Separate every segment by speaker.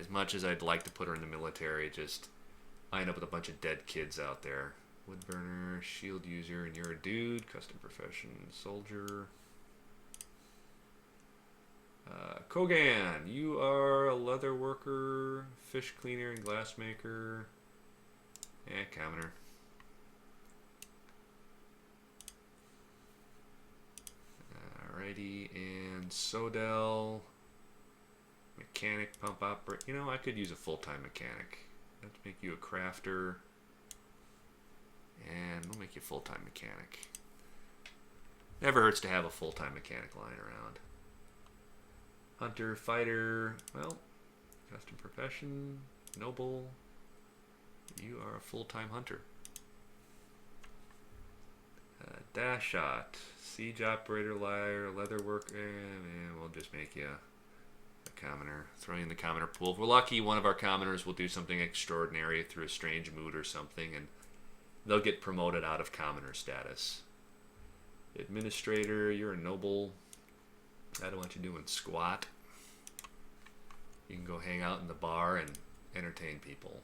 Speaker 1: as much as I'd like to put her in the military, just I end up with a bunch of dead kids out there. Wood burner, shield user, and you're a dude. Custom profession, soldier. Kogan, you are a leather worker, fish cleaner, and glass maker. Commoner. Alrighty, and Sodell, mechanic, pump operator. You know, I could use a full-time mechanic. Let's make you a crafter, and we'll make you a full-time mechanic. Never hurts to have a full-time mechanic lying around. Hunter, fighter, well, custom profession, noble. You are a full-time hunter. Dash shot, siege operator, liar, leather worker, and we'll just make you a commoner. Throw you in the commoner pool. If we're lucky, one of our commoners will do something extraordinary through a strange mood or something, and they'll get promoted out of commoner status. Administrator, you're a noble. I don't want you doing squat. You can go hang out in the bar and entertain people.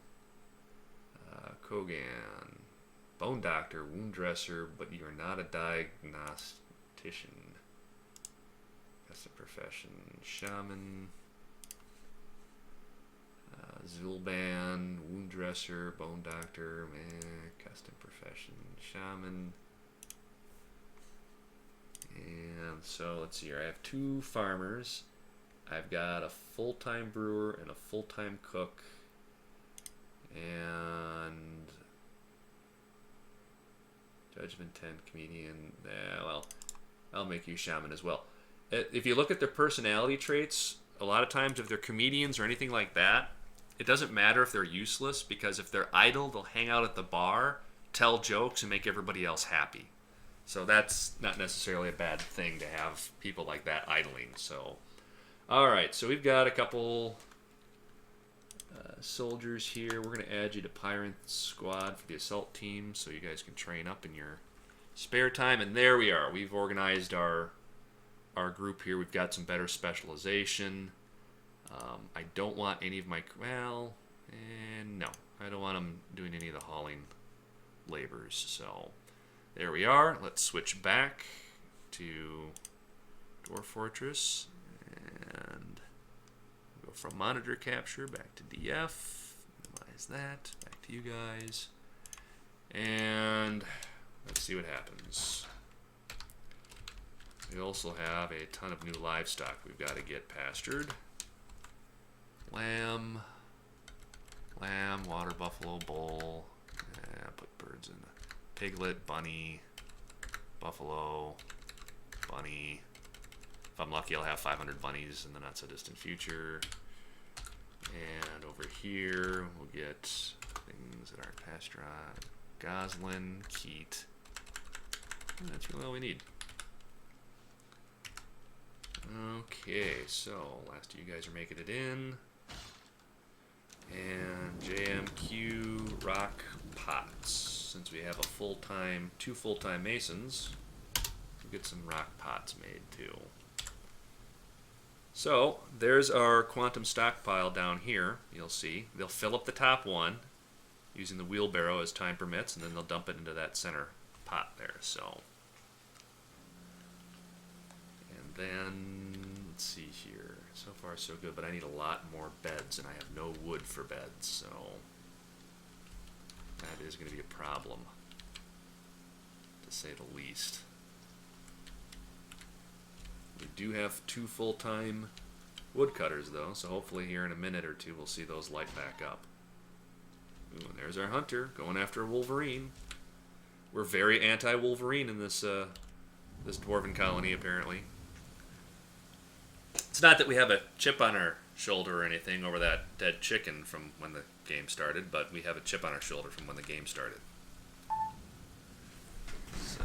Speaker 1: Kogan, bone doctor, wound dresser, but you're not a diagnostician. That's a profession. Shaman, Zulban, wound dresser, bone doctor, custom profession. Shaman. And so let's see here. I have 2 farmers. I've got a full-time brewer and a full-time cook. And Judgment 10, comedian. Well, I'll make you shaman as well. If you look at their personality traits, a lot of times if they're comedians or anything like that, it doesn't matter if they're useless, because if they're idle, they'll hang out at the bar, tell jokes, and make everybody else happy. So that's not necessarily a bad thing to have people like that idling. So, all right, so we've got a couple soldiers here. We're going to add you to Pirate Squad for the assault team so you guys can train up in your spare time. And there we are. We've organized our group here. We've got some better specialization. I don't want any of my... Well, no. I don't want them doing any of the hauling labors. So there we are. Let's switch back to Dwarf Fortress. And go from monitor capture back to DF. Minimize that. Back to you guys. And let's see what happens. We also have a ton of new livestock we've got to get pastured. Lamb, water buffalo, bull. Put birds in. Piglet, bunny, buffalo, bunny. If I'm lucky, I'll have 500 bunnies in the not so distant future. And over here, we'll get things that aren't pasteurized. Goslin, Keat. And that's really all we need. Okay, so last of you guys are making it in. And JMQ rock pots. Since we have a 2 full-time masons, we'll get some rock pots made too. So there's our quantum stockpile down here. You'll see they'll fill up the top one using the wheelbarrow as time permits, and then they'll dump it into that center pot there. So, and then let's see here. So far so good, but I need a lot more beds, and I have no wood for beds, so that is going to be a problem, to say the least. We do have 2 full-time woodcutters, though, so hopefully here in a minute or 2 we'll see those light back up. Ooh, and there's our hunter going after a wolverine. We're very anti-wolverine in this this dwarven colony, apparently. It's not that we have a chip on our shoulder or anything over that dead chicken from when the game started, but we have a chip on our shoulder from when the game started. So...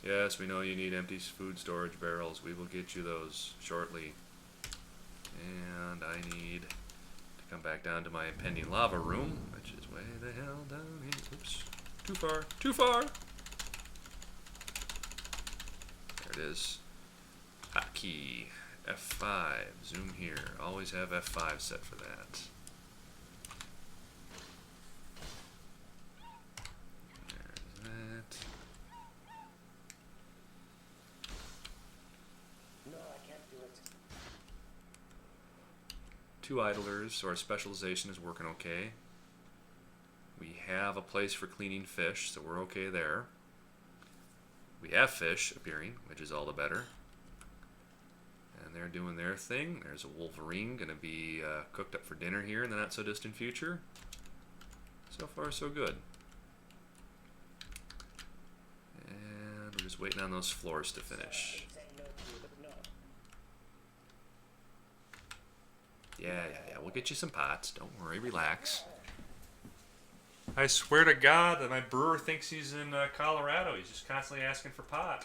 Speaker 1: Yes, we know you need empty food storage barrels. We will get you those shortly. And I need to come back down to my impending lava room, which is way the hell down here. Oops. Too far. Too far! There it is. Hotkey. F5. Zoom here. Always have F5 set for that. There's that.
Speaker 2: No, I can't do it.
Speaker 1: 2 idlers, so our specialization is working okay. We have a place for cleaning fish, so we're okay there. We have fish appearing, which is all the better. And they're doing their thing. There's a wolverine going to be cooked up for dinner here in the not so distant future. So far, so good. And we're just waiting on those floors to finish. Yeah, we'll get you some pots. Don't worry, relax. I swear to God that my brewer thinks he's in Colorado. He's just constantly asking for pot.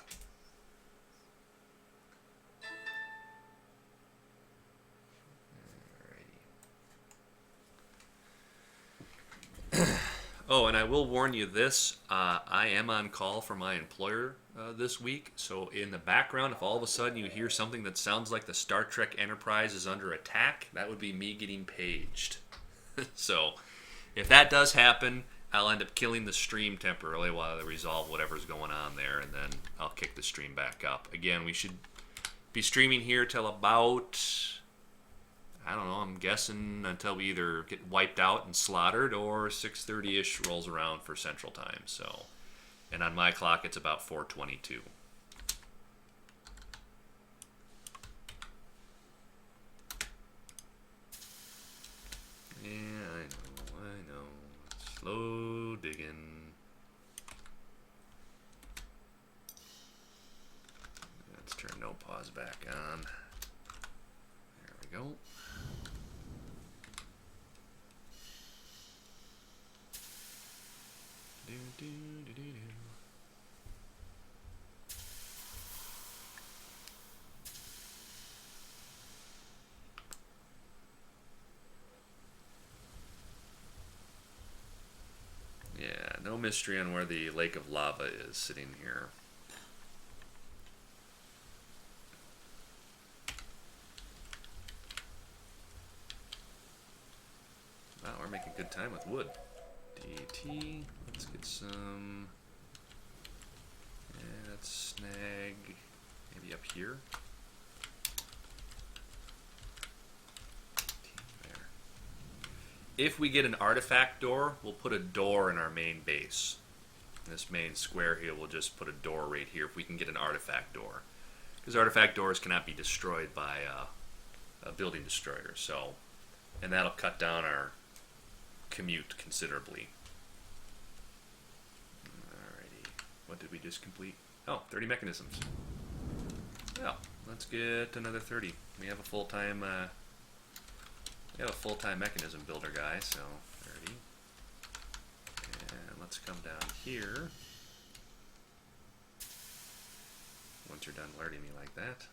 Speaker 1: Alrighty. Oh, and I will warn you this. I am on call for my employer this week. So in the background, if all of a sudden you hear something that sounds like the Star Trek Enterprise is under attack, that would be me getting paged. So if that does happen, I'll end up killing the stream temporarily while they resolve whatever's going on there, and then I'll kick the stream back up. Again, we should be streaming here till about, I don't know, I'm guessing until we either get wiped out and slaughtered or 6:30-ish rolls around for Central Time. So, and on my clock, it's about 4:22. Yeah, I know. Slow digging. Let's turn no pause back on. There we go. Do, do, do, do, do. Yeah, no mystery on where the lake of lava is sitting here. Wow, we're making good time with wood. DT, let's get some. Yeah, let's snag maybe up here. There. If we get an artifact door, we'll put a door in our main base. This main square here, we'll just put a door right here if we can get an artifact door. Because artifact doors cannot be destroyed by a building destroyer. So, and that'll cut down our commute considerably. Alrighty. What did we just complete? Oh, 30 mechanisms. Well, let's get another 30. We have a full-time mechanism builder guy, so 30. And let's come down here. Once you're done alerting me like that.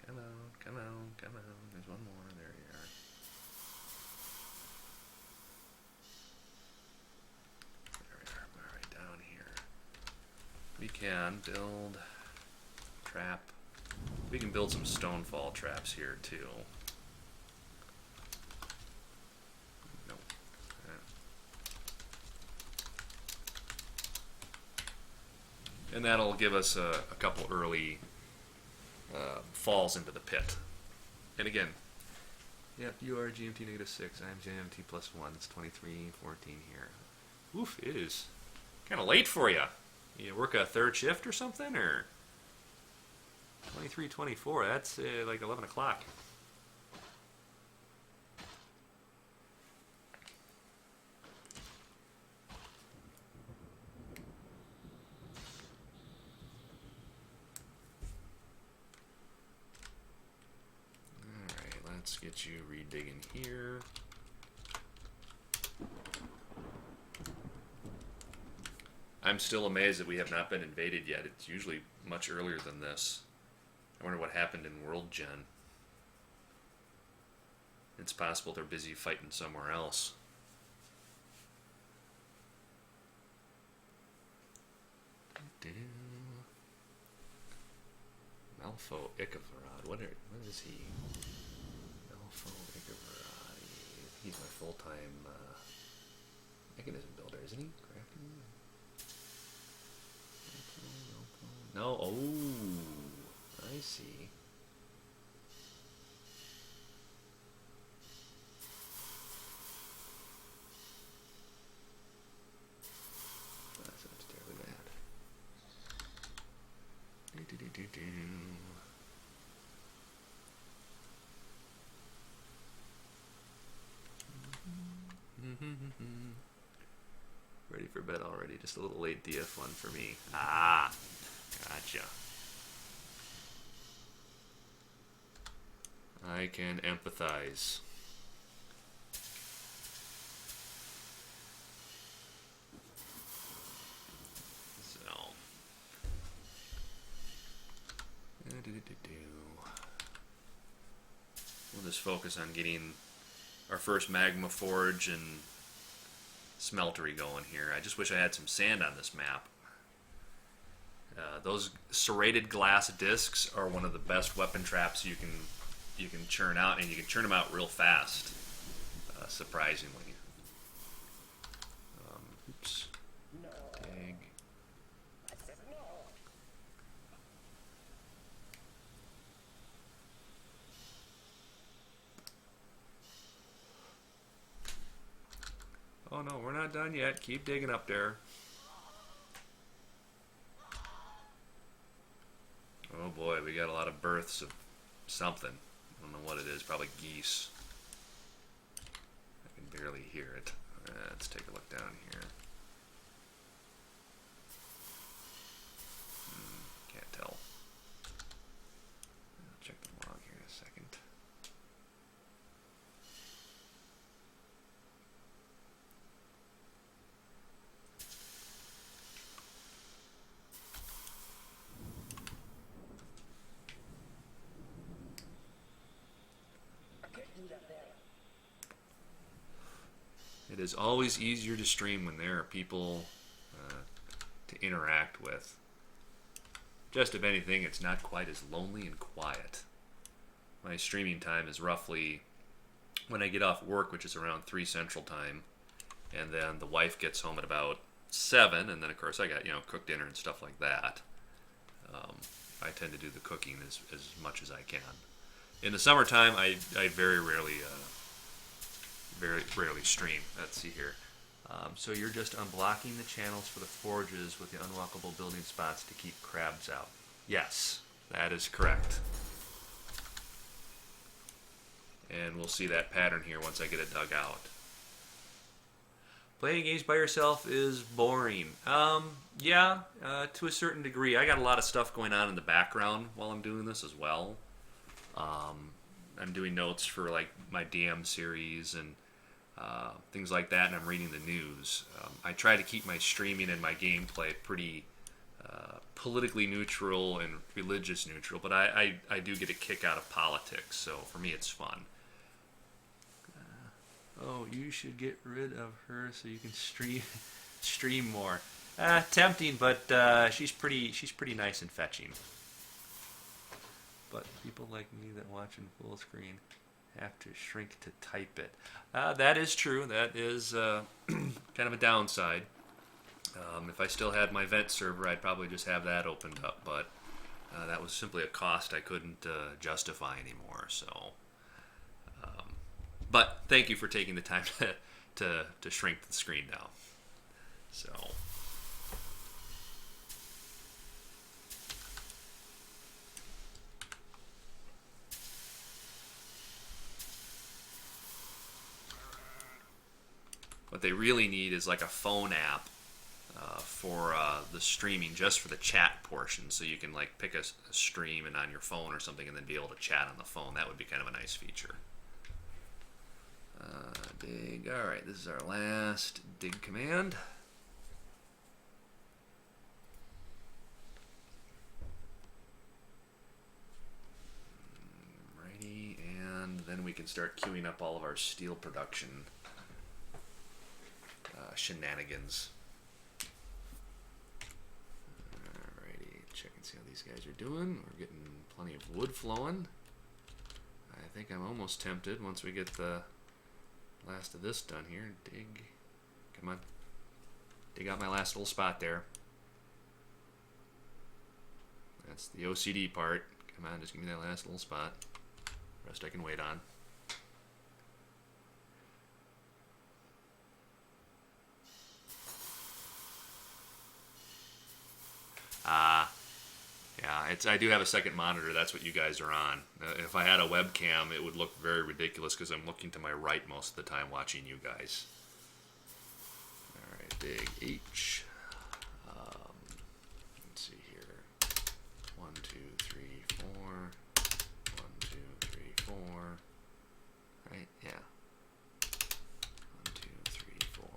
Speaker 1: Come on, come on, come on. There's one more. There you are. There we are. Alright, down here. We can build trap. We can build some stonefall traps here too. Nope. And that'll give us a couple early falls into the pit. And again, yep, you are GMT -6, I'm GMT +1, it's 23:14 here. Oof, it is kind of late for you. You work a third shift or something, or 23:24, that's like 11 o'clock. Let's get you redigging here. I'm still amazed that we have not been invaded yet. It's usually much earlier than this. I wonder what happened in World Gen. it's possible they're busy fighting somewhere else. Malfo Ikavarad. What is he? Malfo Ikavarad. He's my full-time mechanism builder, isn't he? Crafting? No. Oh, I see. That's not terribly bad. Ready for bed already. Just a little late DF one for me. Ah, gotcha. I can empathize. So. We'll just focus on getting our first magma forge and smeltery going here. I just wish I had some sand on this map. Those serrated glass discs are one of the best weapon traps you can churn out, and you can churn them out real fast, surprisingly. Oops.
Speaker 2: No.
Speaker 1: Dig.
Speaker 2: I said no.
Speaker 1: Oh no, we're not done yet. Keep digging up there. Oh boy, we got a lot of births of something. I don't know what it is, probably geese. I can barely hear it. Let's take a look down here. Can't tell. I'll check the log here in a second.
Speaker 2: I can't do that there.
Speaker 1: It is always easier to stream when there are people to interact with. Just if anything, it's not quite as lonely and quiet. My streaming time is roughly when I get off work, which is around 3 Central Time, and then the wife gets home at about 7, and then of course I got, cook dinner and stuff like that. I tend to do the cooking as much as I can. In the summertime, I very rarely stream. Let's see here. So you're just unblocking the channels for the forges with the unwalkable building spots to keep crabs out. Yes, that is correct. And we'll see that pattern here once I get it dug out. Playing games by yourself is boring. Yeah, to a certain degree. I got a lot of stuff going on in the background while I'm doing this as well. I'm doing notes for like my DM series and things like that, and I'm reading the news. I try to keep my streaming and my gameplay pretty politically neutral and religious neutral, but I do get a kick out of politics, so for me it's fun. Oh, you should get rid of her so you can stream more. Tempting, but she's pretty nice and fetching. But people like me that watch in full screen have to shrink to type it. That is true. That is kind of a downside. If I still had my vent server, I'd probably just have that opened up, but that was simply a cost I couldn't justify anymore. So, but thank you for taking the time to shrink the screen down. So. What they really need is like a phone app for the streaming, just for the chat portion, so you can like pick a stream and on your phone or something, and then be able to chat on the phone. That would be kind of a nice feature. Dig. All right, this is our last dig command. Righty, and then then we can start queuing up all of our steel production shenanigans. Alrighty, check and see how these guys are doing. We're getting plenty of wood flowing. I think I'm almost tempted once we get the last of this done here. Dig. Come on. Dig out my last little spot there. That's the OCD part. Come on, just give me that last little spot. Rest I can wait on. Yeah, I do have a second monitor. That's what you guys are on. If I had a webcam, it would look very ridiculous because I'm looking to my right most of the time watching you guys. All right, dig H. Let's see here. 1, 2, 3, 4. 1, 2, 3, 4. Right? Yeah. 1, 2, 3, 4.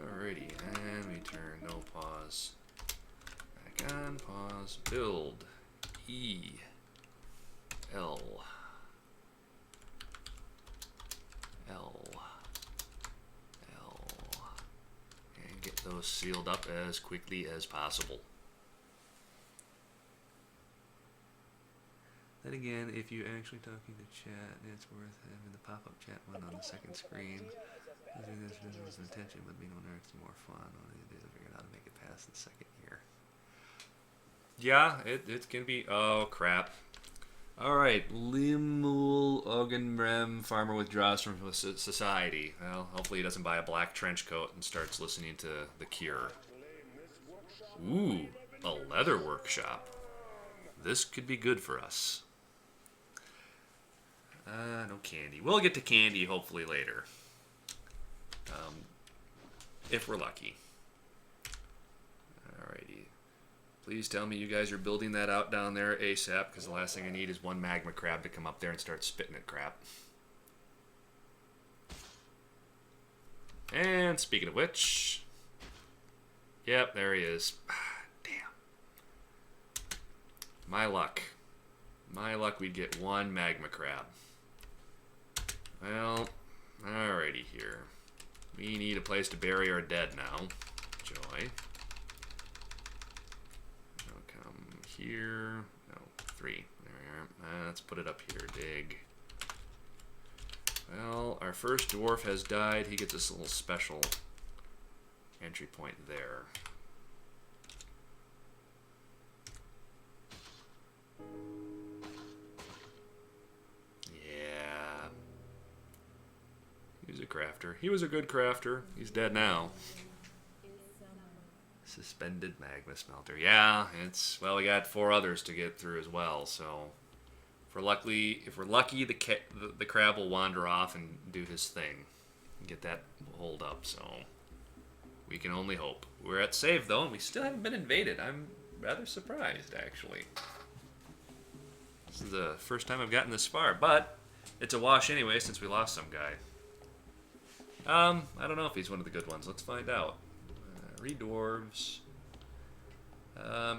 Speaker 1: Alrighty, and we turn no pause. Back on, pause, build. E. L. L. L. And get those sealed up as quickly as possible. Then again, if you're actually talking to chat, it's worth having the pop-up chat one on the second screen. This business attention would be on Earth more fun. One of these days I figured out how to make it past the second year. Yeah, it's gonna be. Oh crap! All right, Limul Ogenbrem farmer withdraws from society. Well, hopefully he doesn't buy a black trench coat and starts listening to The Cure. Ooh, a leather workshop. This could be good for us. No candy. We'll get to candy hopefully later. If we're lucky. Alrighty. Please tell me you guys are building that out down there ASAP, because the last thing I need is one magma crab to come up there and start spitting at crap. And speaking of which... Yep, there he is. Damn. My luck. My luck we'd get one magma crab. Well, alrighty here. We need a place to bury our dead now. Joy. I'll come here. No, 3. There we are. Let's put it up here. Dig. Well, our first dwarf has died. He gets this little special entry point there. He was a crafter. He was a good crafter. He's dead now. Suspended magma smelter. Yeah, it's... Well, we got 4 others to get through as well, so... If we're lucky, the crab will wander off and do his thing. And get that hold up, so... We can only hope. We're at save, though, and we still haven't been invaded. I'm rather surprised, actually. This is the first time I've gotten this far, but... It's a wash anyway, since we lost some guy. I don't know if he's one of the good ones. Let's find out. Read dwarves.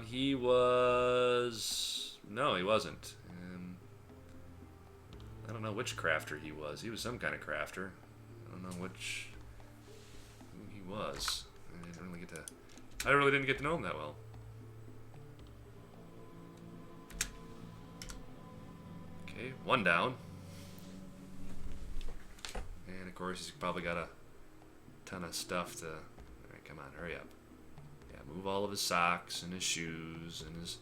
Speaker 1: He was... No, he wasn't. I don't know which crafter he was. He was some kind of crafter. I don't know which... who he was. I really didn't get to know him that well. Okay, 1 down. And of course, he's probably got a ton of stuff to... Alright, come on, hurry up. Yeah, move all of his socks and his shoes and his...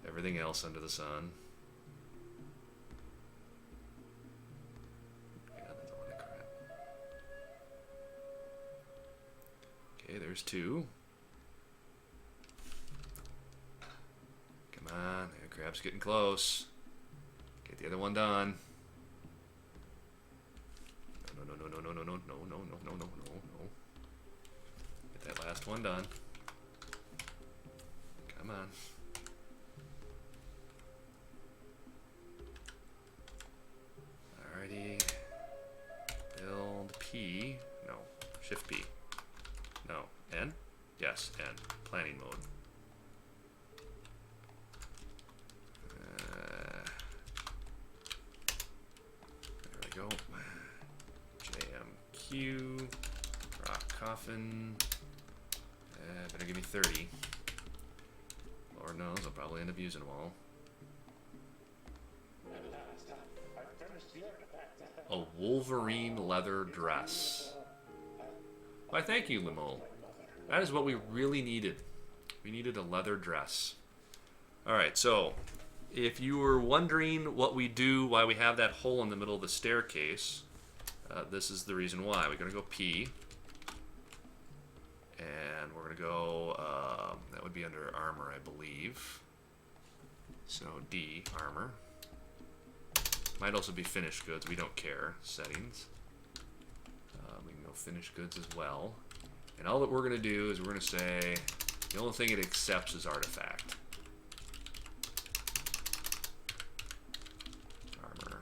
Speaker 1: everything else under the sun. Yeah, that's a lot of crap. Okay, there's 2. Come on, the crab's getting close. Get the other one done. No. Get that last one done. Come on. Alrighty. Build P. No. Shift P. No. N? Yes, N. Planning mode. There we go. JMQ. Rock coffin. Better give me 30. Lord knows, I'll probably end up using them all. A Wolverine leather dress. Why, thank you, Limol. That is what we really needed. We needed a leather dress. Alright, so if you were wondering what we do, why we have that hole in the middle of the staircase, this is the reason why. We're going to go P. And we're going to go, that would be under armor, I believe. So D, armor. Might also be finished goods. We don't care. Settings. We can go finished goods as well. And all that we're going to do is we're going to say the only thing it accepts is artifact. Armor.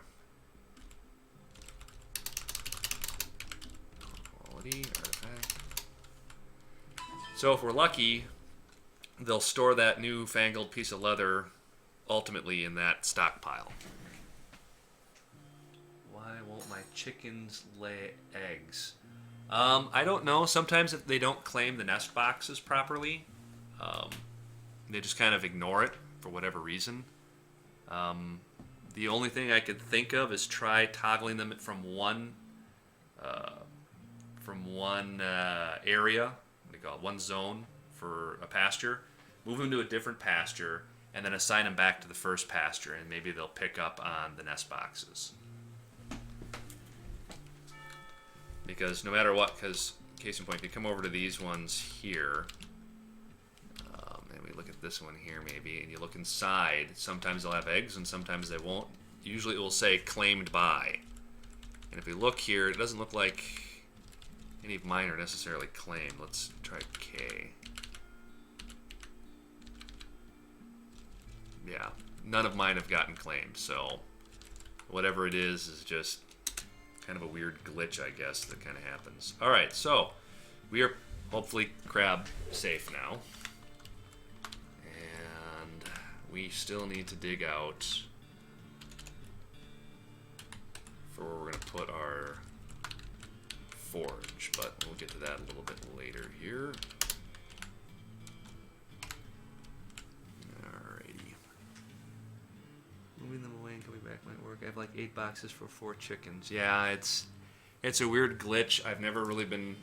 Speaker 1: Quality, artifact. So if we're lucky, they'll store that newfangled piece of leather ultimately in that stockpile. Why won't my chickens lay eggs? I don't know. Sometimes if they don't claim the nest boxes properly, they just kind of ignore it for whatever reason. The only thing I could think of is try toggling them from one area, what do you call it, one zone for a pasture, move them to a different pasture, and then assign them back to the first pasture, and maybe they'll pick up on the nest boxes. Because no matter what, because case in point, if you come over to these ones here, and we look at this one here maybe, and you look inside, sometimes they'll have eggs and sometimes they won't. Usually it will say claimed by. And if we look here, it doesn't look like any of mine are necessarily claimed. Let's try K. Yeah, none of mine have gotten claimed, so whatever it is just kind of a weird glitch, I guess, that kind of happens. Alright, so we are hopefully crab safe now. And we still need to dig out for where we're going to put our forge, but we'll get to that a little bit later here. Alrighty. Moving them away and coming back might work. I have like 8 boxes for 4 chickens. Yeah, it's a weird glitch. I've never really been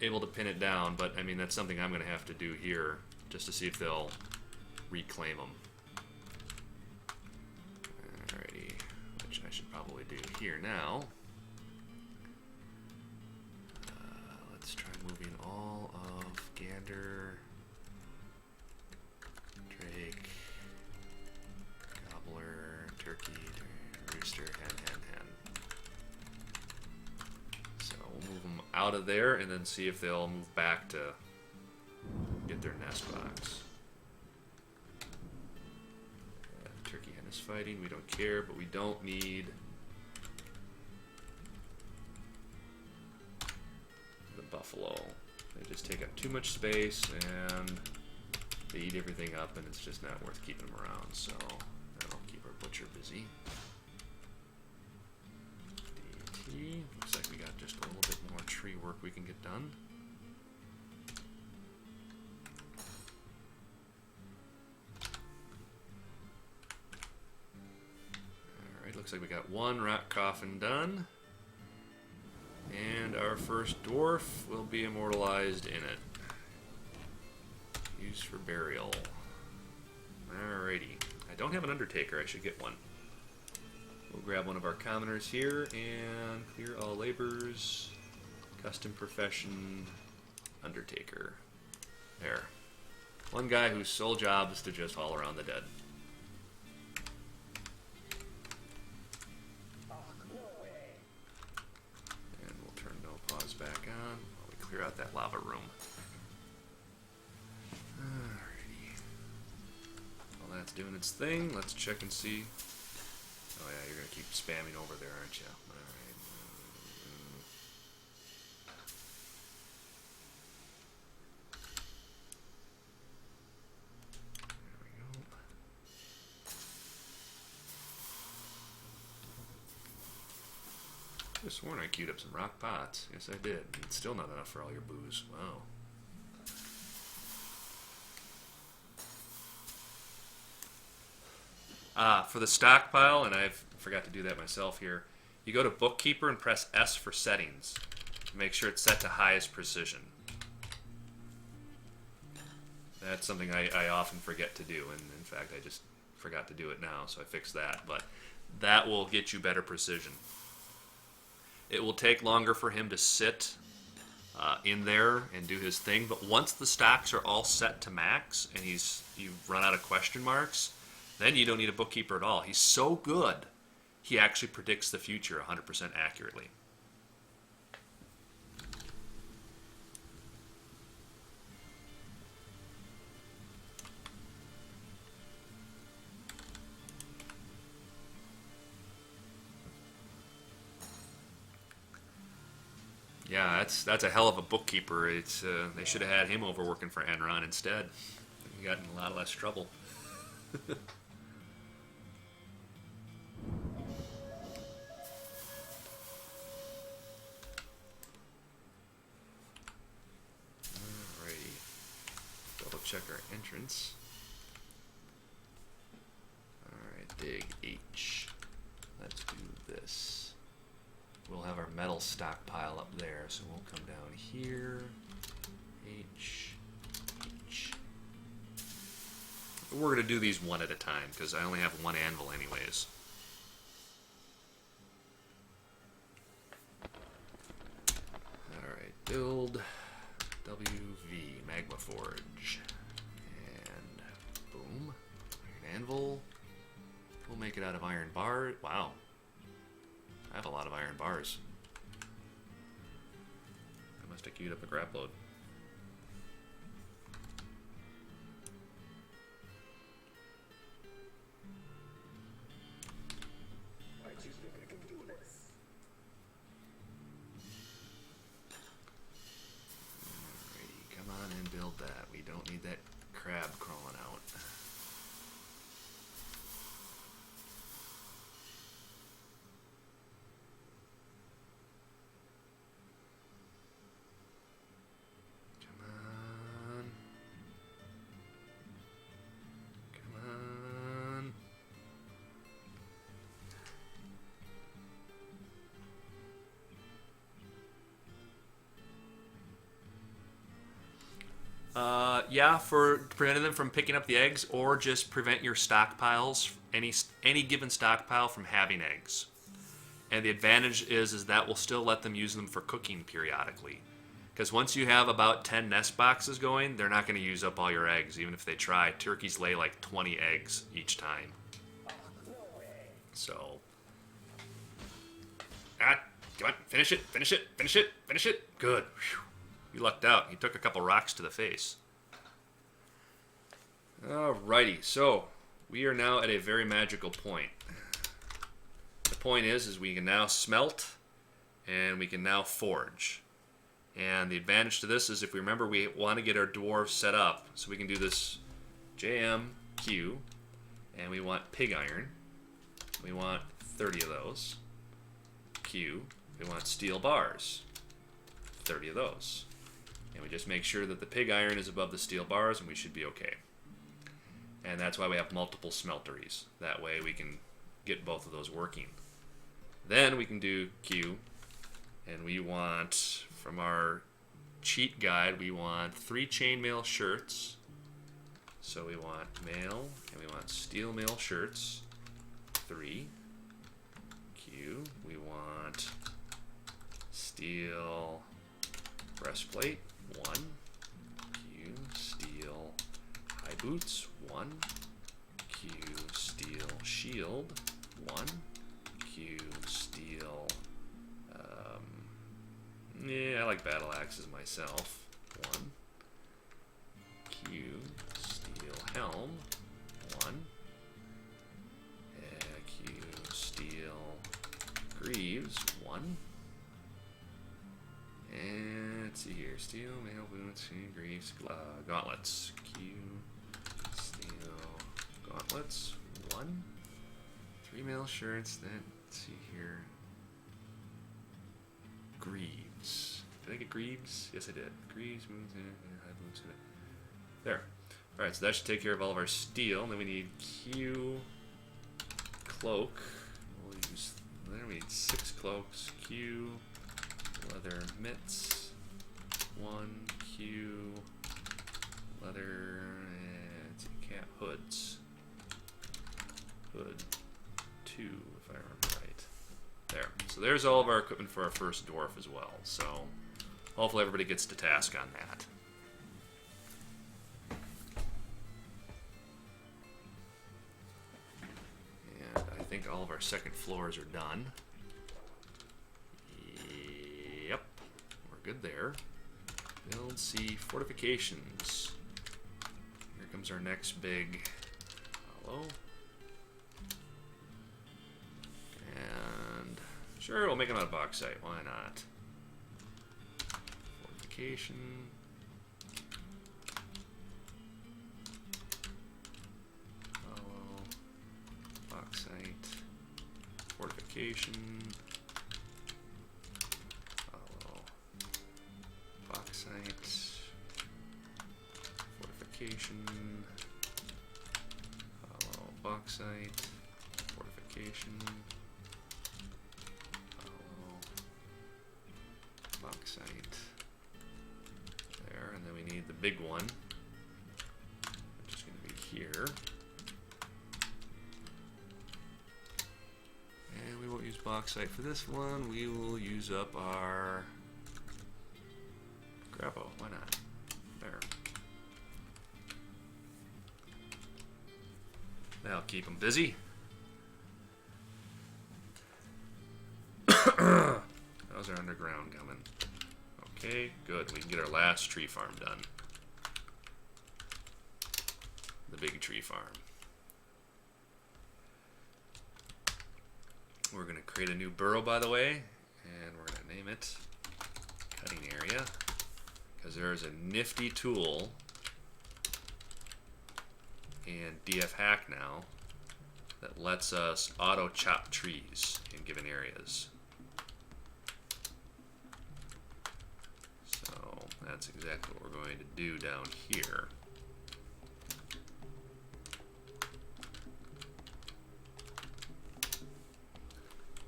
Speaker 1: able to pin it down, but I mean that's something I'm going to have to do here just to see if they'll reclaim them. Alrighty, which I should probably do here now. Let's try moving all of Gander, Drake, Gobbler, Turkey, Rooster, hen. So we'll move them out of there and then see if they'll move back to get their nest box. Turkey hen is fighting. We don't care, but we don't need the buffalo. They just take up too much space and they eat everything up, and it's just not worth keeping them around. So that'll keep our butcher busy. DT. Looks like we got just a little bit more tree work we can get done. Alright, looks like we got 1 rock coffin done. And our first dwarf will be immortalized in it. Used for burial. Alrighty. I don't have an undertaker, I should get one. We'll grab one of our commoners here and clear all labors. Custom profession. Undertaker. There. One guy whose sole job is to just haul around the dead. And we'll turn no pause back on while we clear out that lava room. Alrighty. While that's doing its thing, let's check and see. Oh yeah, you're gonna keep spamming over there, aren't you? Alright. I sworn I queued up some rock pots. Yes, I did. It's still not enough for all your booze. Wow. For the stockpile, and I forgot to do that myself here, you go to Bookkeeper and press S for settings. Make sure it's set to highest precision. That's something I often forget to do, and in fact I just forgot to do it now, so I fixed that. But that will get you better precision. It will take longer for him to sit in there and do his thing, but once the stocks are all set to max and you've run out of question marks, then you don't need a bookkeeper at all. He's so good, he actually predicts the future 100% accurately. Yeah, that's a hell of a bookkeeper. It's they should have had him over working for Enron instead. He got in a lot less trouble. Alrighty, double check our entrance. Alright, dig H. Let's do this. We'll have our metal stockpile up there, so we'll come down here. H. We're going to do these one at a time, because I only have one anvil anyways. Alright, build WV, magma forge. And boom. Iron anvil. We'll make it out of iron bar. Wow. I have a lot of iron bars. I must have queued up a crap load.
Speaker 2: Why do you think I can do this?
Speaker 1: Alrighty, come on and build that. We don't need that crab crawling out. Yeah, for preventing them from picking up the eggs, or just prevent your stockpiles, any given stockpile, from having eggs. And the advantage is that will still let them use them for cooking periodically. Because once you have about 10 nest boxes going, they're not going to use up all your eggs, even if they try. Turkeys lay like 20 eggs each time. So, come on, finish it. Good. Whew. You lucked out. You took a couple rocks to the face. Alrighty, so we are now at a very magical point. The point is we can now smelt and we can now forge. And the advantage to this is, if we remember, we want to get our dwarves set up. So we can do this JMQ, and we want pig iron. We want 30 of those. Q, we want steel bars. 30 of those. And we just make sure that the pig iron is above the steel bars, and we should be okay. And that's why we have multiple smelteries. That way we can get both of those working. Then we can do Q, and we want, from our cheat guide, we want 3 chainmail shirts. So we want mail, and we want steel mail shirts, 3. Q, we want steel breastplate, 1. Q, steel high boots, 1. Q, steel shield, 1. Q, steel, yeah, I like battle axes myself, 1. Q, steel helm, 1. Q, steel greaves, 1. And let's see here, steel, mail boots, greaves, gauntlets. Q, steel gauntlets, 1. 3 mail shirts, then let's see here. Greaves. Did I get Greaves? Yes, I did. Greaves, moons, there. Alright, so that should take care of all of our steel. And then we need Q, cloak. We'll use, there we need 6 cloaks. Q, leather mitts. 1, Q, leather, and let's see, cat hoods. Hood 2, if I remember right. There. So there's all of our equipment for our first dwarf as well. So hopefully everybody gets to task on that. And I think all of our second floors are done. Yep. We're good there. Build C fortifications. Here comes our next big hollow. And sure, we'll make them out of bauxite. Why not? Fortification. Hollow. Bauxite. Fortification. Hollow. Bauxite. Fortification. Hollow. Bauxite. Fortification. Bauxite. There, and then we need the big one, which is going to be here. And we won't use bauxite for this one. We will use up our grappo. Why not? There. That'll keep them busy. How's our underground coming? Okay, good. We can get our last tree farm done. The big tree farm. We're going to create a new burrow, by the way, and we're going to name it Cutting Area, because there is a nifty tool in DF Hack now that lets us auto chop trees in given areas. That's exactly what we're going to do down here.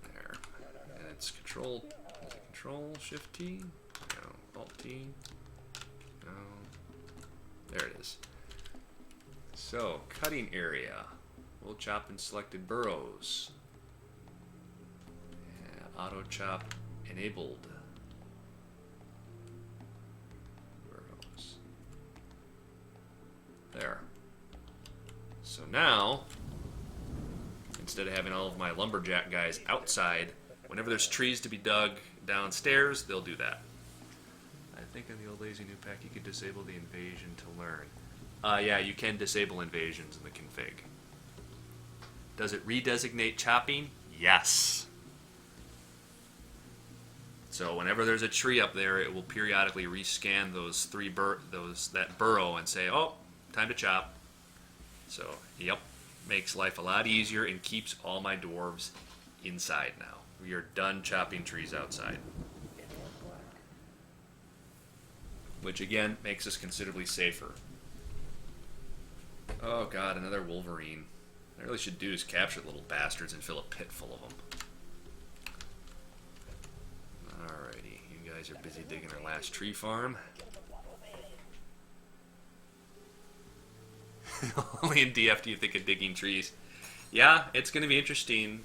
Speaker 1: There. And it's control, is it control shift T? No, alt T. No. There it is. So, cutting area. We'll chop in selected burrows. And auto chop enabled. There. So now, instead of having all of my lumberjack guys outside, whenever there's trees to be dug downstairs, they'll do that. I think in the old lazy new pack you could disable the invasion to learn. Yeah, you can disable invasions in the config. Does it redesignate chopping? Yes. So whenever there's a tree up there, it will periodically rescan those that burrow and say, oh, time to chop. So, yep, makes life a lot easier and keeps all my dwarves inside now. We are done chopping trees outside. Which again, makes us considerably safer. Oh god, another Wolverine. What I really should do is capture the little bastards and fill a pit full of them. Alrighty, you guys are busy digging our last tree farm. Only in DF do you think of digging trees. Yeah, it's going to be interesting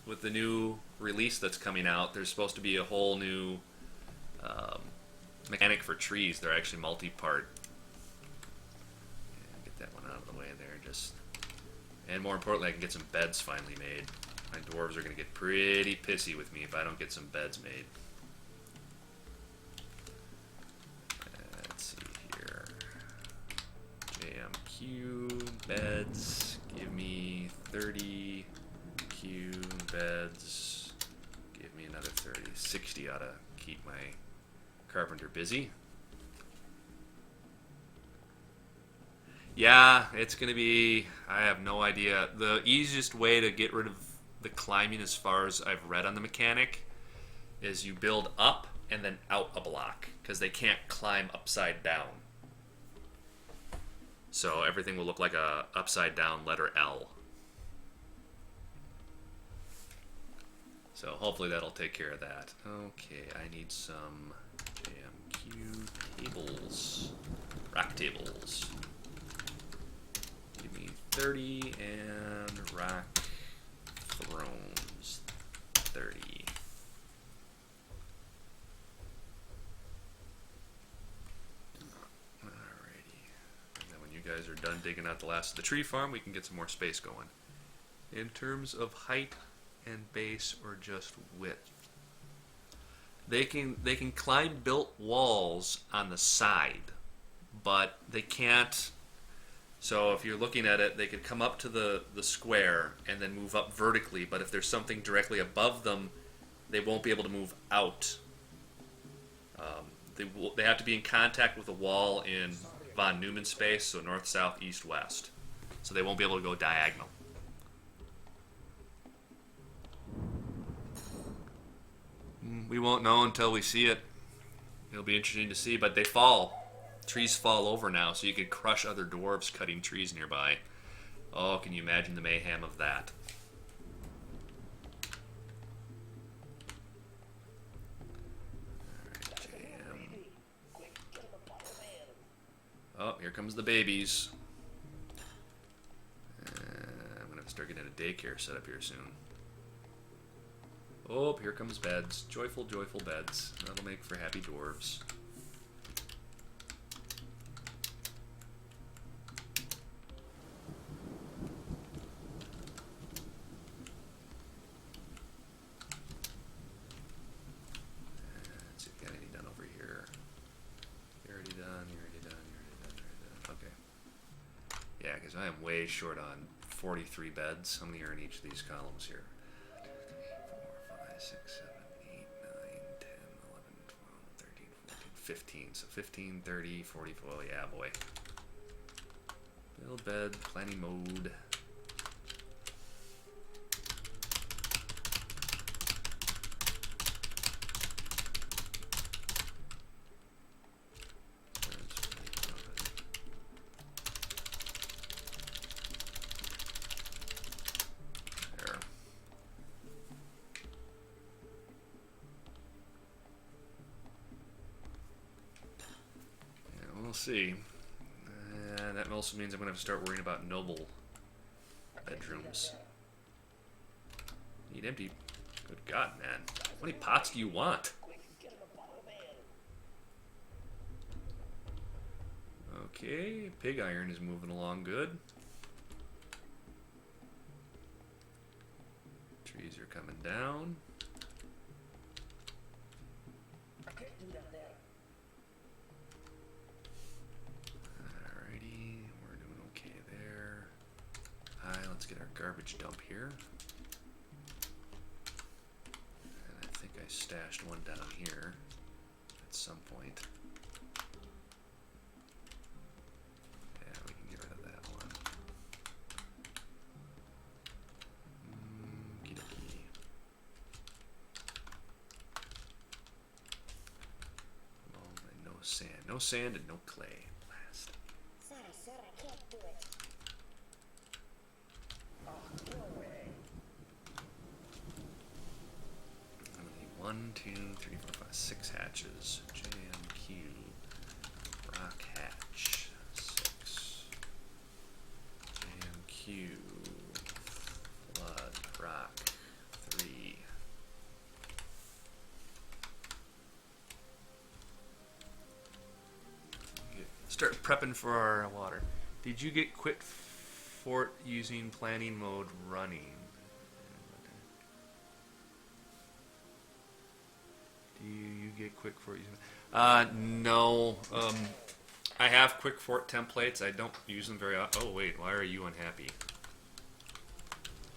Speaker 1: with the new release that's coming out. There's supposed to be a whole new mechanic for trees. They're actually multi-part. Yeah, get that one out of the way there. And more importantly, I can get some beds finally made. My dwarves are going to get pretty pissy with me if I don't get some beds made. Let's see here. JMQ beds. Give me 30 Q beds. Give me another 30. 60 ought to keep my carpenter busy. Yeah, it's going to be, I have no idea. The easiest way to get rid of the climbing as far as I've read on the mechanic is you build up and then out a block, because they can't climb upside down. So everything will look like a upside down letter L. So hopefully that'll take care of that. Okay, I need some JMQ tables. Rock tables. Give me 30 and rock thrones. 30. Guys are done digging out the last of the tree farm, we can get some more space going. In terms of height and base or just width, they can climb built walls on the side, but they can't. So if you're looking at it, they could come up to the square and then move up vertically, but if there's something directly above them, they won't be able to move out. They have to be in contact with a wall in von Neumann space, so north, south, east, west. So they won't be able to go diagonal. We won't know until we see it. It'll be interesting to see, but they fall. Trees fall over now, so you could crush other dwarves cutting trees nearby. Oh, can you imagine the mayhem of that? Oh, here comes the babies. I'm going to have to start getting a daycare set up here soon. Oh, here comes beds. Joyful, joyful beds. That'll make for happy dwarves. Let's see if we got any done over here. You're already done, you're already done, you're already done, you're already done. Okay. Yeah, because I am way short on 43 beds. How many are in each of these columns here? 6, 7, 8, 9, 10, 11, 12, 13, 14, 15. So 15, 30, 44. Oh, yeah, boy. Build bed, planning mode. We'll see. That also means I'm going to have to start worrying about noble bedrooms. Need empty. Good God, man. How many pots do you want? Okay, pig iron is moving along good. Trees are coming down. Let's get our garbage dump here. And I think I stashed one down here at some point. Yeah, we can get rid of that one. Okey-dokey. Oh, and no sand. No sand and no clay. Last.
Speaker 2: Sorry, sir, I can't do it.
Speaker 1: 1, 2, 3, 4, 5, 6 hatches. JMQ. Rock hatch. 6. JMQ. Flood. Rock. 3. Start prepping for our water. Did you get quit fort using planning mode running? Do you get quick fort using? No. I have quick fort templates. I don't use them very often. Oh wait, why are you unhappy?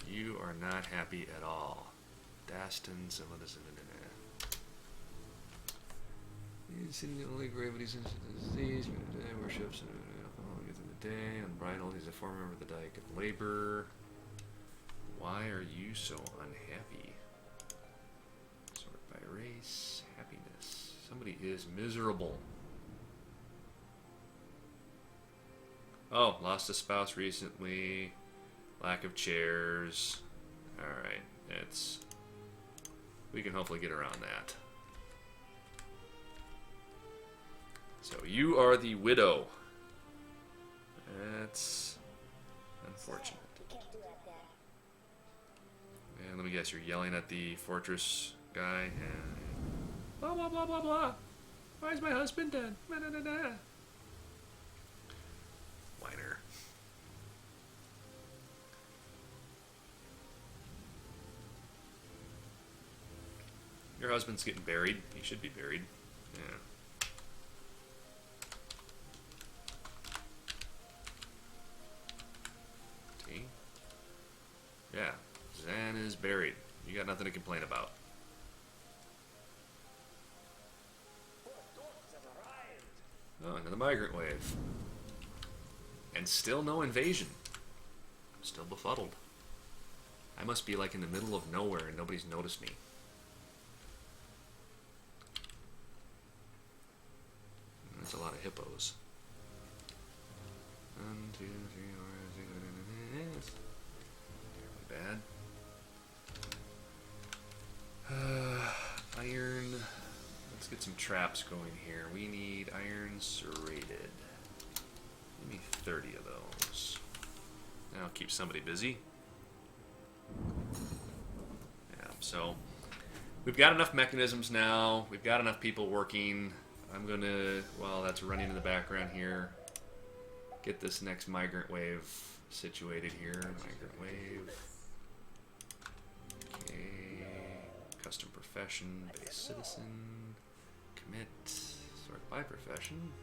Speaker 1: You are not happy at all. Dastins. What is it? It's in the only gravities and disease. Worships. Get in the day. Unbridled. He's a former member of the Dyke of Labor. Why are you so unhappy? Sort by Erase happiness. Somebody is miserable. Oh, lost a spouse recently. Lack of chairs. Alright, we can hopefully get around that. So you are the widow. That's unfortunate.
Speaker 2: You can't do that, Dad.
Speaker 1: And let me guess, you're yelling at the fortress guy. And blah blah blah blah blah. Why is my husband dead? Da, da, da, da. Whiner. Your husband's getting buried. He should be buried. Yeah. See? Yeah. Zan is buried. You got nothing to complain about. Oh, another migrant wave. And still no invasion. I'm still befuddled. I must be like in the middle of nowhere and nobody's noticed me. There's a lot of hippos. 1, 2, 3, 4, 5, 6, 7, 8. Bad. Iron. Let's get some traps going here. We need iron serrated. Give me 30 of those. That'll keep somebody busy. Yeah, so we've got enough mechanisms now. We've got enough people working. I'm gonna, while that's running in the background here, get this next migrant wave situated here. Migrant wave. Okay. Custom profession, base citizen. Commit. Sort by profession.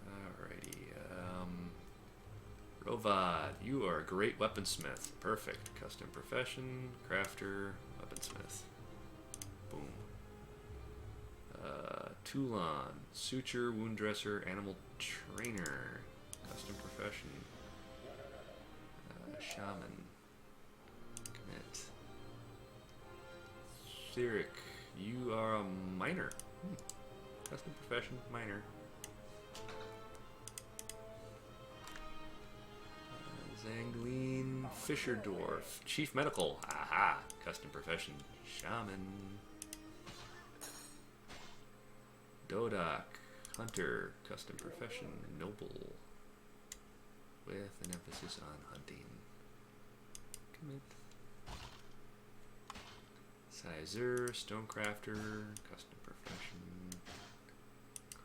Speaker 1: Alrighty. Rovad, you are a great weaponsmith. Perfect. Custom profession, crafter, weaponsmith. Boom. Toulon, suture, wound dresser, animal trainer, custom profession, shaman, commit. Theric, you are a miner. Custom profession, miner. Zangleen, fisher dwarf, chief medical. Aha, custom profession, shaman. Dodak, hunter, custom profession, noble, with an emphasis on hunting. Commit. Sizer, stonecrafter, custom profession,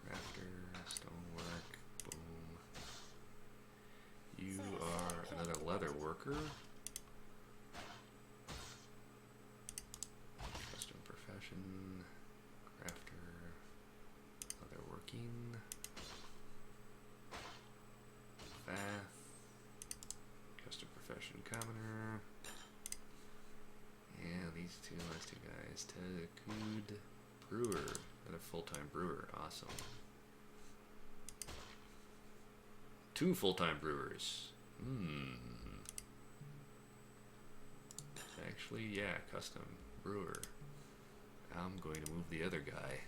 Speaker 1: crafter, stonework, boom. You are another leather worker. Custom profession. Fath, custom profession commoner, and these last two guys, Takud brewer, another full-time brewer, awesome. 2 full-time brewers. Actually, yeah, custom brewer. I'm going to move the other guy.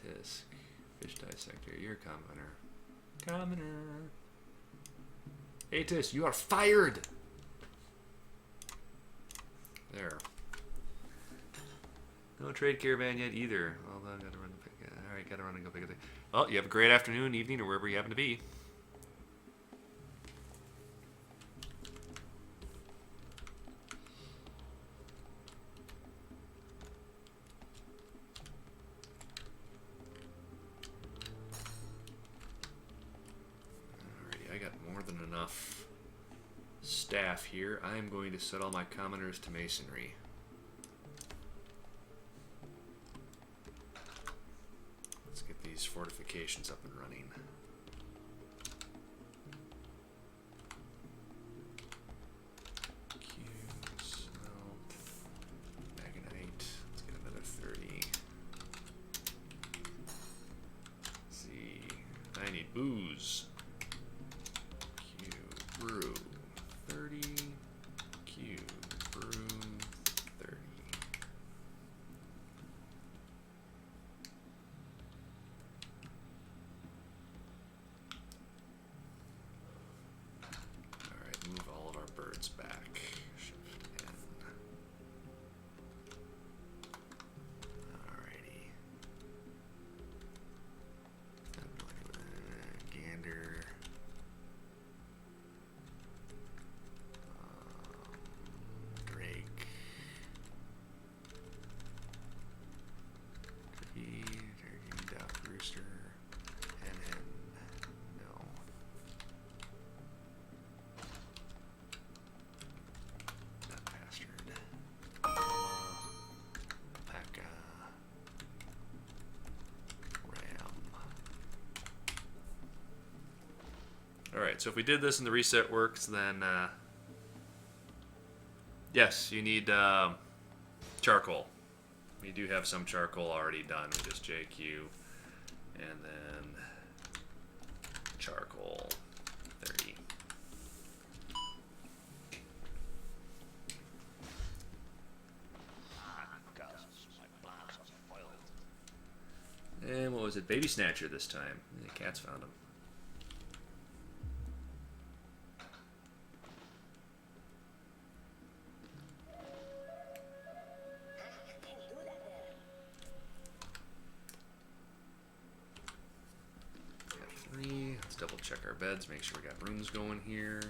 Speaker 1: Tisk, fish dissector, you're a commoner. Commoner. Atis, you are fired! There. No trade caravan yet either. Although I gotta run to pick it. Alright, gotta run and go pick it. Well, you have a great afternoon, evening, or wherever you happen to be. Staff here. I am going to set all my commoners to masonry. Let's get these fortifications up and running. Smelt, magnite. Let's get another 30. Let's see. I need booze. Brew. 30 Q brew Alright, so if we did this and the reset works, then yes, you need charcoal. We do have some charcoal already done. We just JQ and then charcoal 30. And what was it? Baby Snatcher this time. The cats found him. Got 3. Let's double check our beds, make sure we got rooms going here.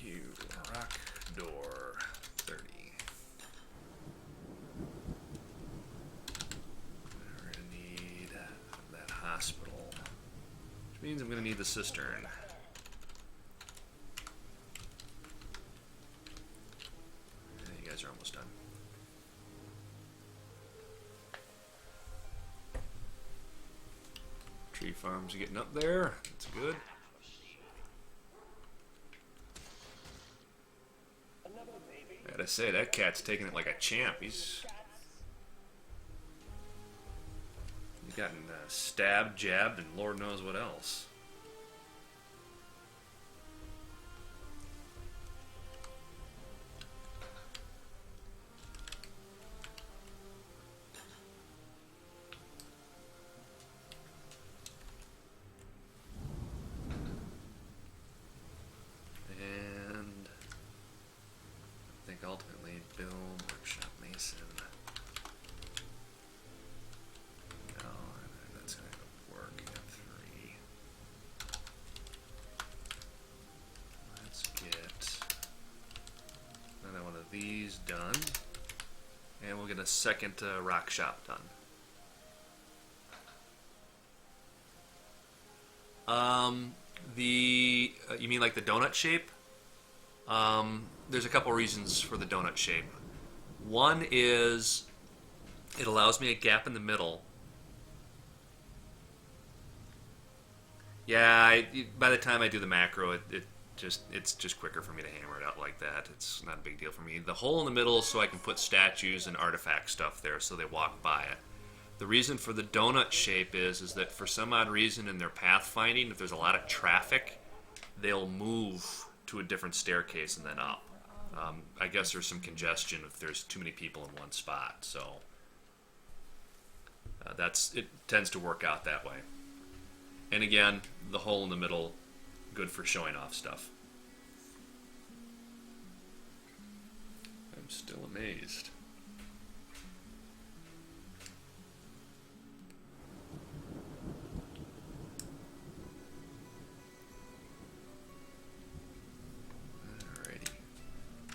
Speaker 1: Q rock door 30. We're gonna need that hospital, which means I'm gonna need the cistern. You guys are almost done. Tree farms are getting up there. That's good. Gotta say, that cat's taking it like a champ. He's gotten stabbed, jabbed, and Lord knows what else. Ultimately, build workshop mason. No, that's not gonna work. I got 3. Let's get another one of these done, and we'll get a second rock shop done. You mean like the donut shape? There's a couple reasons for the donut shape. One is it allows me a gap in the middle. Yeah, by the time I do the macro, it's just quicker for me to hammer it out like that. It's not a big deal for me. The hole in the middle is so I can put statues and artifact stuff there so they walk by it. The reason for the donut shape is that for some odd reason in their pathfinding, if there's a lot of traffic, they'll move to a different staircase and then up. I guess there's some congestion if there's too many people in one spot, so it tends to work out that way. And again, the hole in the middle, good for showing off stuff. I'm still amazed.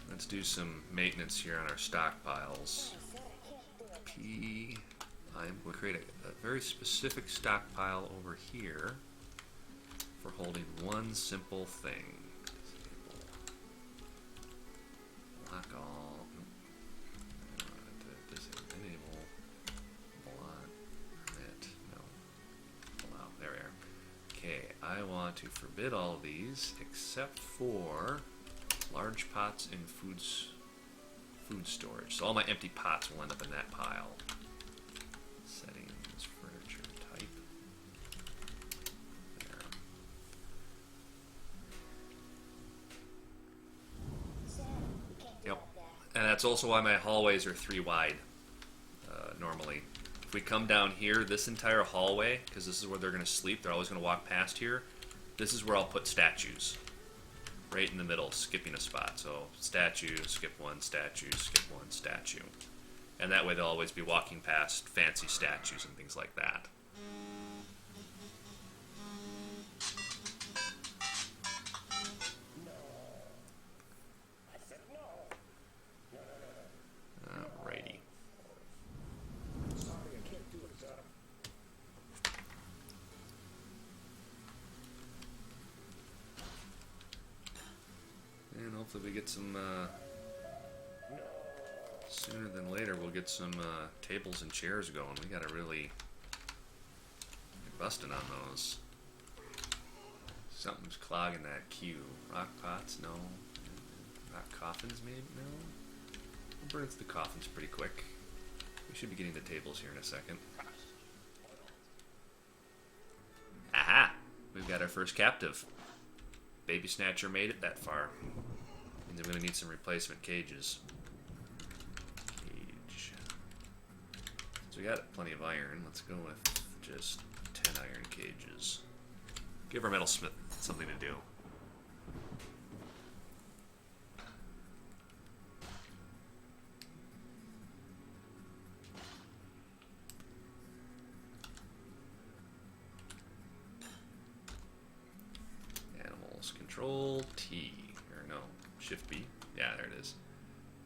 Speaker 1: Let's do some maintenance here on our stockpiles. I'm going to create a very specific stockpile over here for holding one simple thing. Lock all. Enable. Block. Permit. No. Allow. There we are. Okay, I want to forbid all of these except for large pots and food storage. So all my empty pots will end up in that pile. Settings, furniture type. There. That's also why my hallways are 3 wide, normally. If we come down here, this entire hallway, because this is where they're going to sleep, they're always going to walk past here, this is where I'll put statues. Right in the middle, skipping a spot. So, statue, skip one, statue, skip one, statue. And that way they'll always be walking past fancy statues and things like that. Alrighty.
Speaker 2: Sorry, I can't do it, sir.
Speaker 1: And hopefully we get some, sooner than later, we'll get some tables and chairs going. We gotta really get busting on those. Something's clogging that queue. Rock pots? No. Rock coffins, maybe? No. We'll burn through the coffins pretty quick. We should be getting the tables here in a second. Aha! We've got our first captive. Baby Snatcher made it that far. Means I'm gonna need some replacement cages. Cage. So we got plenty of iron. Let's go with just 10 iron cages. Give our metalsmith something to do. Animals. Control T. Or no, Shift B. Yeah, there it is.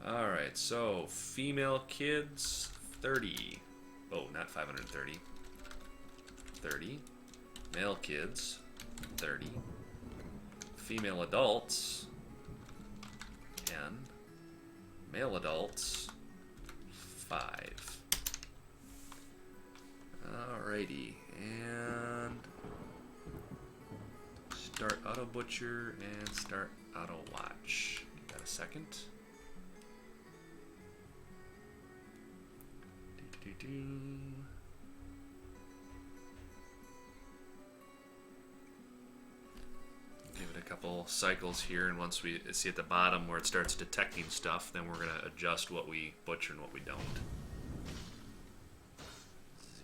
Speaker 1: Alright, so female kids, 30. Oh, not 530. 30. Male kids, 30. Female adults, 10. Male adults, 5. Alrighty, and start auto butcher and start auto watch. Give that a second. Give it a couple cycles here, and once we see at the bottom where it starts detecting stuff, then we're going to adjust what we butcher and what we don't. Z,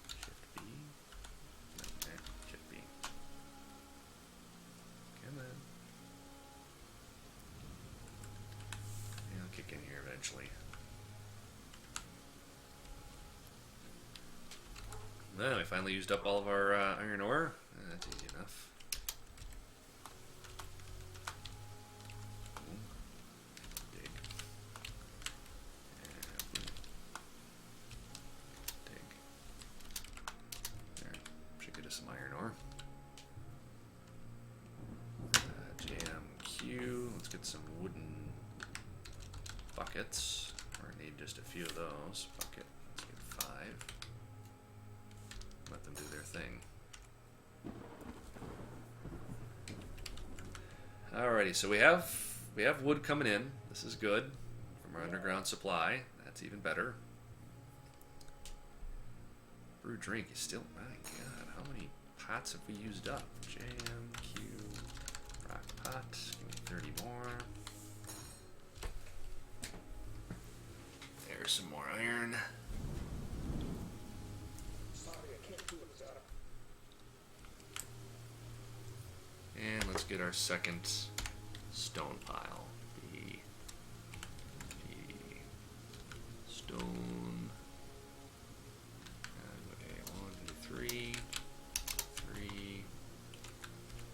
Speaker 1: Shift B, okay, Shift B. Come on. Yeah, I'll kick in here eventually. Well, we finally used up all of our iron ore. That's easy enough. Dig. Dig. There. Should get us some iron ore. JMQ. Let's get some wooden buckets. We're gonna need just a few of those. Bucket. Let's get 5. Let them do their thing. Alrighty, so we have wood coming in. This is good from our underground supply. That's even better. Brew drink is still. My God, how many pots have we used up? JMQ rock pot. Give me 30 more. There's some more iron. And let's get our second stone pile. B. Stone. A, 1, 2, 3. 3.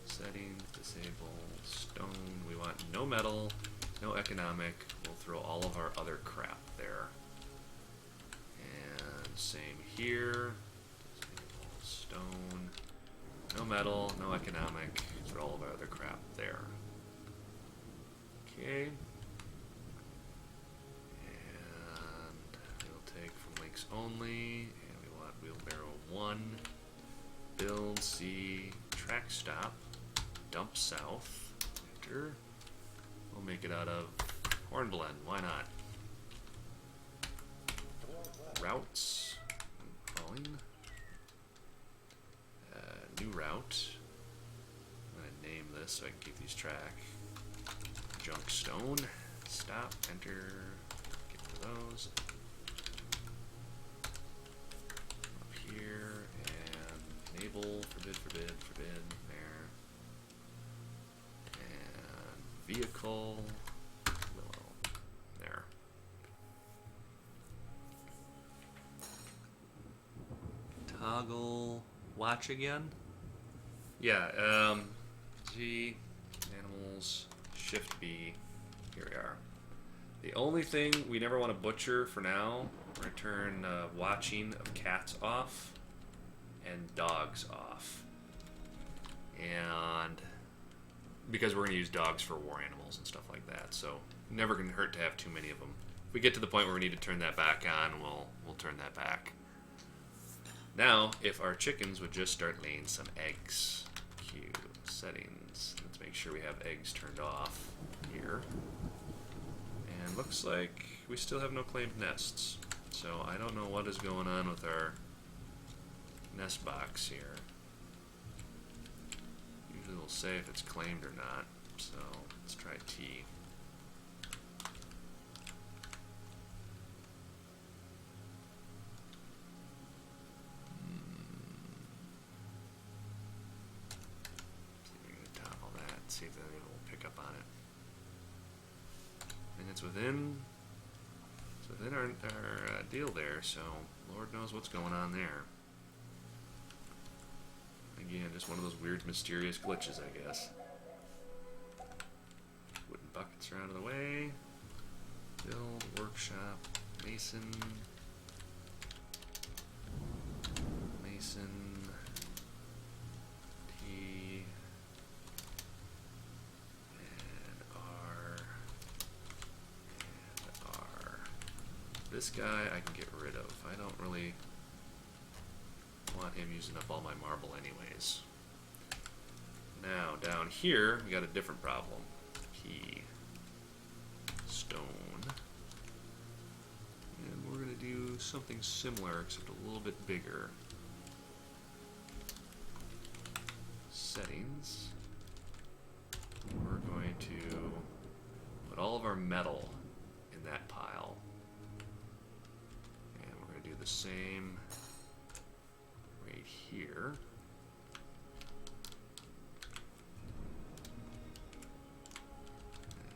Speaker 1: Settings, disable, stone. We want no metal, no economic. We'll throw all of our other crap there. And same here. Disable, stone. No metal, no economic. Throw all of our other crap there. Okay. And we'll take from links only. And we want wheelbarrow 1. Build C. Track stop. Dump south. Enter. We'll make it out of hornblende. Why not? Routes. Calling. New route. I'm going to name this so I can keep these track. Junk stone. stop, enter, get to those. Up here, and enable, forbid, there. And vehicle, willow, there. Toggle, watch again? Yeah, G, animals, Shift B, here we are. The only thing we never want to butcher for now, we're going to turn watching of cats off and dogs off. And because we're going to use dogs for war animals and stuff like that, so never going to hurt to have too many of them. If we get to the point where we need to turn that back on, we'll turn that back. Now, if our chickens would just start laying some eggs. Q, settings. Let's make sure we have eggs turned off here. And looks like we still have no claimed nests. So I don't know what is going on with our nest box here. Usually it'll say if it's claimed or not. So let's try T. See if that will pick up on it. And it's within our deal there, so Lord knows what's going on there. Again, just one of those weird, mysterious glitches, I guess. Wooden buckets are out of the way. Build, workshop, mason. T. This guy I can get rid of. I don't really want him using up all my marble anyways. Now, down here, we got a different problem. P. Stone. And we're going to do something similar, except a little bit bigger. Settings. We're going to put all of our metal in that pile. The same right here.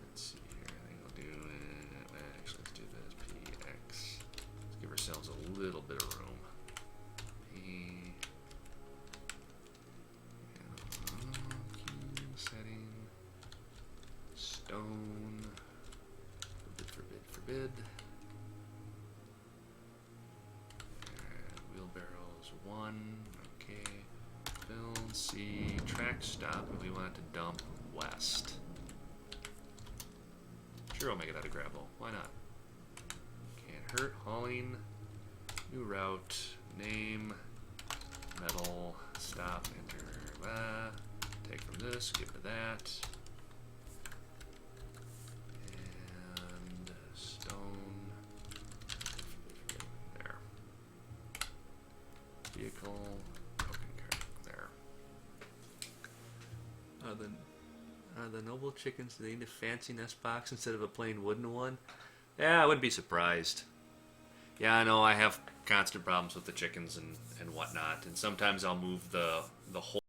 Speaker 1: Let's see here. I think we'll do it. Actually, let's do this. PX. Let's give ourselves a little bit of room. P. Setting. Stone. Forbid. One, okay, build, C, track stop, and we want it to dump west. Sure, I'll make it out of gravel. Why not? Can't hurt. Hauling, new route, name, metal, stop, enter, take from this, give to that, and stone. Vehicle, broken cart, there. Are the noble chickens, do they need a fancy nest box instead of a plain wooden one? Yeah, I wouldn't be surprised. Yeah, I know I have constant problems with the chickens and whatnot, and sometimes I'll move the whole